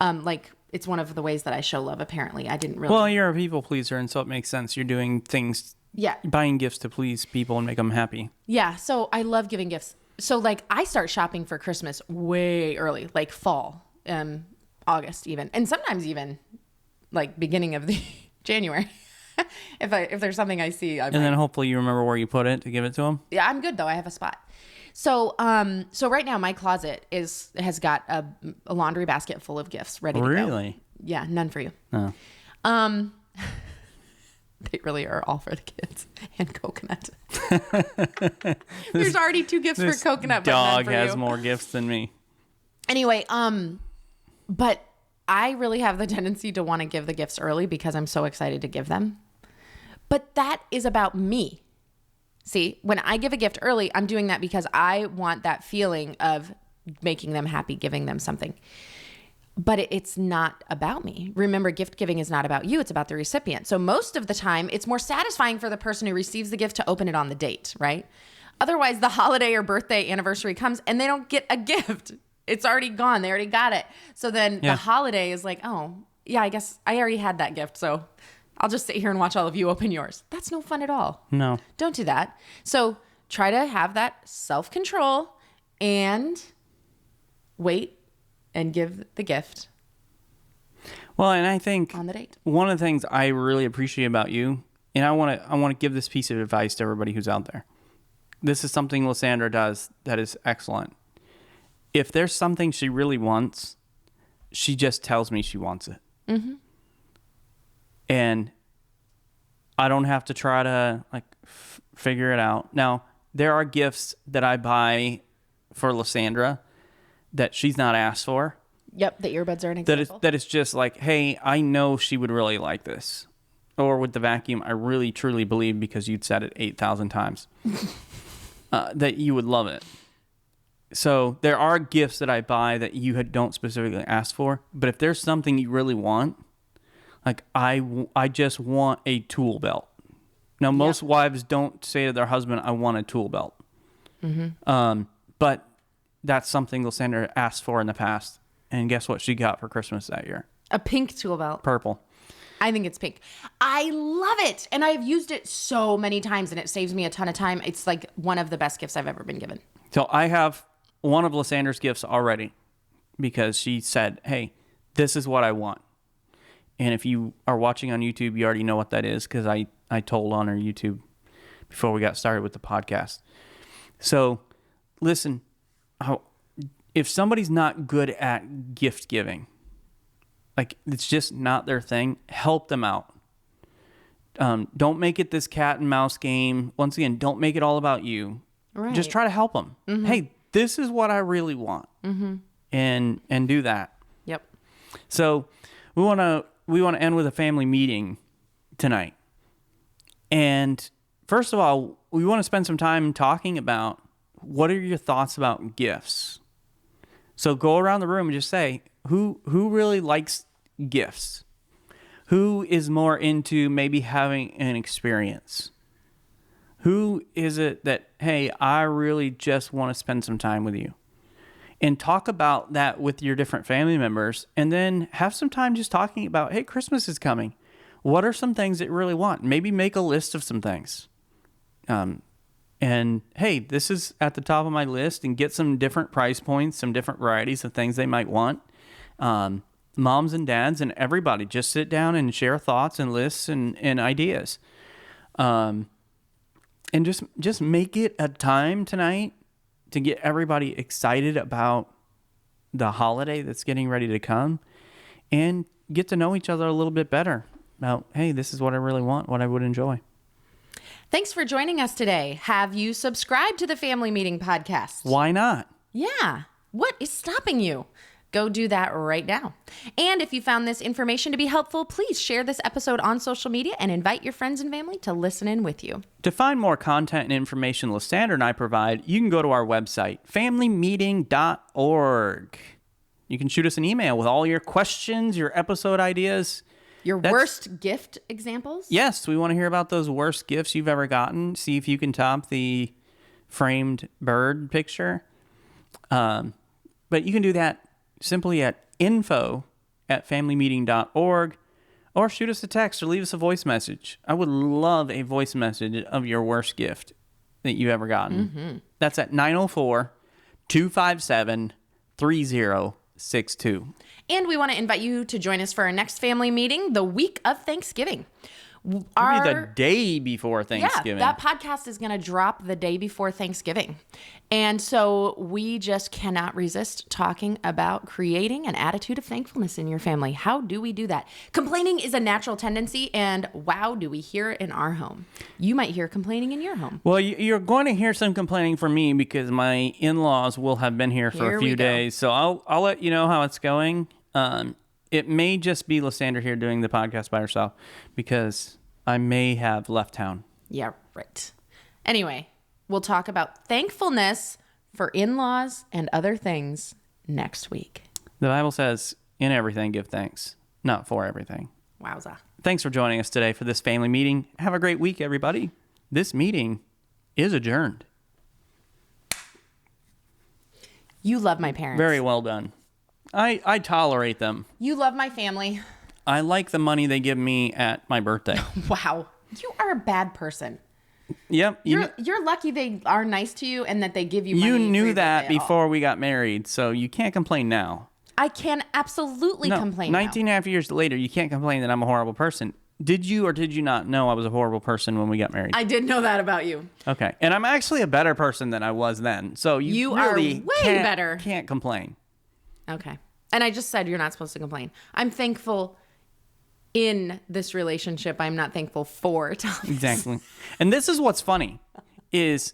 Like it's one of the ways that I show love, apparently. I didn't really. Well, you're a people pleaser, and so it makes sense. You're doing things. Yeah. Buying gifts to please people and make them happy. Yeah. So I love giving gifts. So like I start shopping for Christmas way early, like fall, August even. And sometimes even like beginning of the January. If there's something I see. And then hopefully you remember where you put it to give it to them. Yeah, I'm good though. I have a spot. So so right now my closet has got a laundry basket full of gifts ready to go. Really? Yeah, none for you. No. They really are all for the kids. And coconut. There's already 2 gifts for coconut, but none for you. Dog has more gifts than me. Anyway, but I really have the tendency to want to give the gifts early because I'm so excited to give them. But that is about me. See, when I give a gift early, I'm doing that because I want that feeling of making them happy, giving them something. But it's not about me. Remember, gift giving is not about you. It's about the recipient. So most of the time, it's more satisfying for the person who receives the gift to open it on the date, right? Otherwise, the holiday or birthday anniversary comes and they don't get a gift. It's already gone. They already got it. So then the holiday is like, oh, yeah, I guess I already had that gift. So I'll just sit here and watch all of you open yours. That's no fun at all. No. Don't do that. So try to have that self-control and wait and give the gift. Well, and I think on the date. One of the things I really appreciate about you, and I want to give this piece of advice to everybody who's out there. This is something Lysandra does that is excellent. If there's something she really wants, she just tells me she wants it. Mm-hmm. And I don't have to try to figure it out. Now, there are gifts that I buy for Lysandra that she's not asked for. Yep, the earbuds are an example. That is just like, hey, I know she would really like this. Or with the vacuum, I really truly believe, because you'd said it 8,000 times, that you would love it. So there are gifts that I buy that you don't specifically ask for. But if there's something you really want, like I just want a tool belt. Now, most wives don't say to their husband, I want a tool belt. Mm-hmm. But that's something Lysandra asked for in the past. And guess what she got for Christmas that year? A pink tool belt. Purple. I think it's pink. I love it. And I've used it so many times and it saves me a ton of time. It's like one of the best gifts I've ever been given. So I have one of Lysandra's gifts already because she said, hey, this is what I want. And if you are watching on YouTube, you already know what that is because I told on her YouTube before we got started with the podcast. So listen, if somebody's not good at gift giving, like it's just not their thing, help them out. Don't make it this cat and mouse game. Once again, don't make it all about you. Right. Just try to help them. Mm-hmm. Hey, this is what I really want. Mm-hmm. And do that. Yep. So we want to end with a family meeting tonight. And first of all, we want to spend some time talking about what are your thoughts about gifts. So go around the room and just say, who really likes gifts? Who is more into maybe having an experience? Who is it that, hey, I really just want to spend some time with you? And talk about that with your different family members. And then have some time just talking about, hey, Christmas is coming. What are some things that you really want? Maybe make a list of some things. And hey, this is at the top of my list, and get some different price points, some different varieties of things they might want. Moms and dads and everybody just sit down and share thoughts and lists and ideas. And just make it a time tonight to get everybody excited about the holiday that's getting ready to come, and get to know each other a little bit better about, hey, this is what I really want, what I would enjoy. Thanks for joining us today. Have you subscribed to the Family Meeting Podcast? Why not? Yeah. What is stopping you? Go do that right now. And if you found this information to be helpful, please share this episode on social media and invite your friends and family to listen in with you. To find more content and information Lysandra and I provide, you can go to our website, familymeeting.org. You can shoot us an email with all your questions, your episode ideas. Your worst gift examples? Yes, we want to hear about those worst gifts you've ever gotten. See if you can top the framed bird picture. But you can do that simply at info@familymeeting.org, or shoot us a text or leave us a voice message. I would love a voice message of your worst gift that you've ever gotten. Mm-hmm. That's at 904-257-3062. And we want to invite you to join us for our next family meeting the week of Thanksgiving. Maybe the day before Thanksgiving. Yeah, that podcast is going to drop the day before Thanksgiving. And so we just cannot resist talking about creating an attitude of thankfulness in your family. How do we do that? Complaining is a natural tendency, and wow, do we hear it in our home. You might hear complaining in your home. Well, you're going to hear some complaining from me because my in-laws will have been here for a few days. So I'll let you know how it's going. It may just be Lysandra here doing the podcast by herself because I may have left town. Yeah, right. Anyway, we'll talk about thankfulness for in-laws and other things next week. The Bible says, in everything give thanks, not for everything. Wowza. Thanks for joining us today for this family meeting. Have a great week, everybody. This meeting is adjourned. You love my parents. Very well done. I tolerate them. You love my family. I like the money they give me at my birthday. Wow. You are a bad person. Yep. You're lucky they are nice to you and that they give you money. You knew that before we got married, so you can't complain now. I can absolutely complain 19 and a half years later, you can't complain that I'm a horrible person. Did you or did you not know I was a horrible person when we got married? I did know that about you. Okay. And I'm actually a better person than I was then. So you really are way better. Can't complain. Okay. And I just said you're not supposed to complain. I'm thankful in this relationship. I'm not thankful for Thomas. Exactly. And this is what's funny is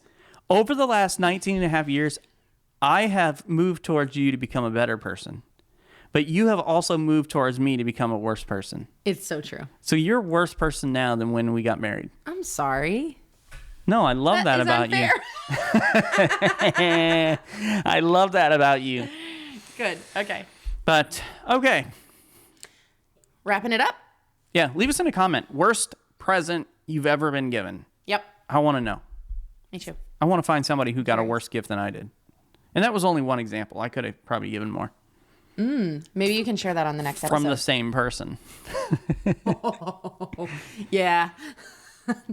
over the last 19 and a half years, I have moved towards you to become a better person. But you have also moved towards me to become a worse person. It's so true. So you're a worse person now than when we got married. I'm sorry. No, I love that about you. I love that about you. Good. Okay. But, okay. Wrapping it up? Yeah, leave us in a comment. Worst present you've ever been given. Yep. I want to know. Me too. I want to find somebody who got a worse gift than I did. And that was only one example. I could have probably given more. Maybe you can share that on the next episode. From the same person. Yeah.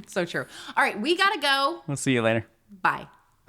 So true. All right, we got to go. We'll see you later. Bye.